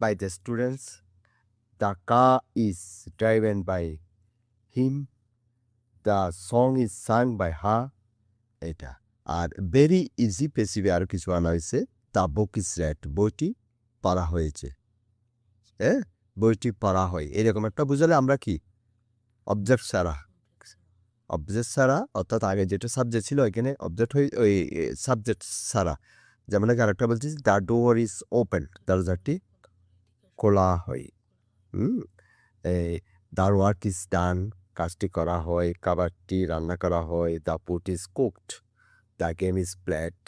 by the students. The car is driven by him. The song is sung by her. এটা are very easy পেসিভে আরো কিছু আনা হয়েছে। The book is red, বইটি পড়া হয়েছে। হ্যাঁ, বইটি পড়া হয়, এরকম একটা বুঝালে আমরা কি অবজেক্ট ছাড়া, অবজেক্ট ছাড়া অর্থাৎ আগে যেটা সাবজেক্ট ছিল এখানে অবজেক্ট হয়ে ওই সাবজেক্ট ছাড়া। যেমন আরেকটা বলছি দ্য ডোর ইজ ওপেন, দরজাটি খোলা হয়। এই দ্য ওয়ার্ক ইজ ডান, কাজটি করা হয়, খাবারটি রান্না করা হয়। The food is cooked, the game is played.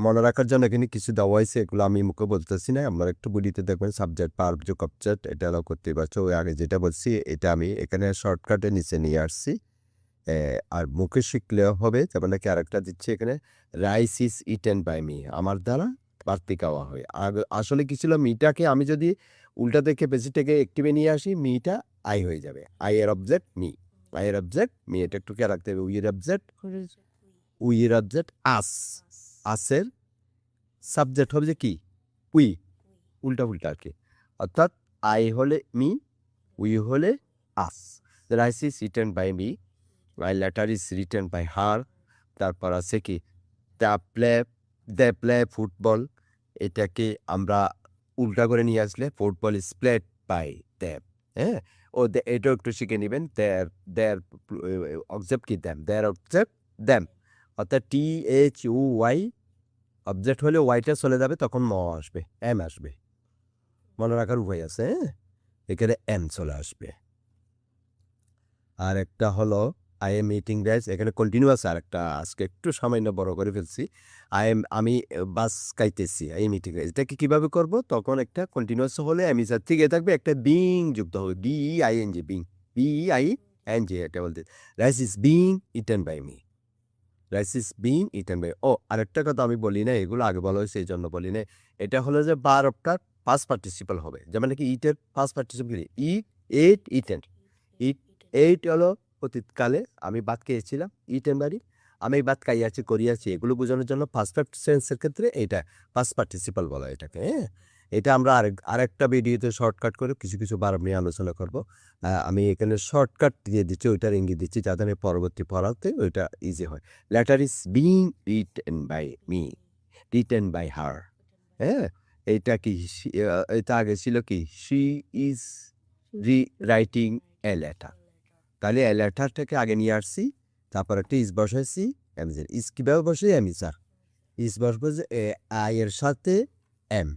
মনে রাখার জন্য এখানে কিছু দেওয়া হয়েছে, এগুলো আমি মুখে বলতেছি না, আপনারা একটু বডিতে দেখবেন সাবজেক্ট ভার্ব যোগ অবজেক্ট, এটা এলাও করতে পারছো। ওই আগে যেটা বলছি এটা আমি এখানে শর্টকাটে নিচে নিয়ে আসছি। আর মুখে শিখলেও হবে। যেমন নাকি আরেকটা দিচ্ছে এখানে, rice is eaten by me, আমার দ্বারা বাড়তি খাওয়া হয়। আসলে কি ছিল, মিটাকে আমি যদি উল্টা দেখে বেশিটাকে একটিভে নিয়ে আসি, মিটা আই হয়ে যাবে। আই এর অবজেক্ট মি, আই এর অবজেক্ট মি, এটা একটু খেয়াল রাখতে হবে। উইয়ের অবজেক্ট উইয়ের অবজেক্ট আস, আসের সাবজেক্ট হবে যে কি উই, উল্টা উল্টা আর কি। অর্থাৎ আই হলে মি, উই হলে us. Rice is written by me, my letter is written by her. তারপর আছে কি দ্য প্লে ফুটবল, এটাকে আমরা উল্টা করে নিয়ে আসলে football is played by them. হ্যাঁ, ও এটাও একটু শিখে নেবেন। দেয়ার দেয়ার অবজেক্ট কি দ্যাম, দেয়ার অবজেক্ট দ্যাম। অর্থাৎ THUY অবজেক্ট হলে ওয়াইটা চলে যাবে, তখন ম আসবে, এম আসবে। মনে রাখার উপায় আছে। হ্যাঁ, এখানে এম চলে আসবে। আর একটা হলো আই এম ইটিং রাইস, এখানে কন্টিনিউয়াস। আর একটা আজকে একটু সামান্য বড় করে ফেলছি। আমি বাস খাইতেছি, আই এম ইটিং রাইস, এটাকে কীভাবে করবো? তখন একটা কন্টিনিউয়াস হলে আমি যার থেকে থাকবে, একটা বিং যুক্ত হবে, BEING, বিং, BEING, এটা বলতে rice is being eaten by me, rice is being eaten by. ও আরেকটা কথা আমি বলি না, এগুলো আগে বলা হয়েছে এই জন্য বলি না। এটা হলো যে বারবটার পাস্ট পার্টিসিপাল হবে। যেমন নাকি ইটের past participle eight eaten, eight হলো অতীতকালে আমি ভাত খেয়েছিলাম, ইটেন বাড়ি, আমি ভাত খাইয়াছি, করিয়াছি, এগুলো বোঝানোর জন্য ফার্স্ট সেন্সের ক্ষেত্রে এইটা ফার্স্ট পার্টিসিপাল বলা এটাকে। হ্যাঁ, এটা আমরা আরেকটা ভিডিওতে শর্টকাট করে কিছু কিছু ভার্ব নিয়ে আলোচনা করব। আমি এখানে শর্টকাট দিয়ে দিচ্ছি, ওইটার ইঙ্গিত দিচ্ছি যাতে পরবর্তী পড়াতে ওইটা ইজি হয়। Letter is being written by me, written by her. হ্যাঁ, এইটা কি এটা আগে ছিল কি, she is writing a letter. তাহলে এ লেটারটাকে আগে নিয়ে আসছি, তারপর একটা ইস বসাইছি, ইস কীভাবে বসে, এম স্যার ইস বসবো যে আই এর সাথে এম,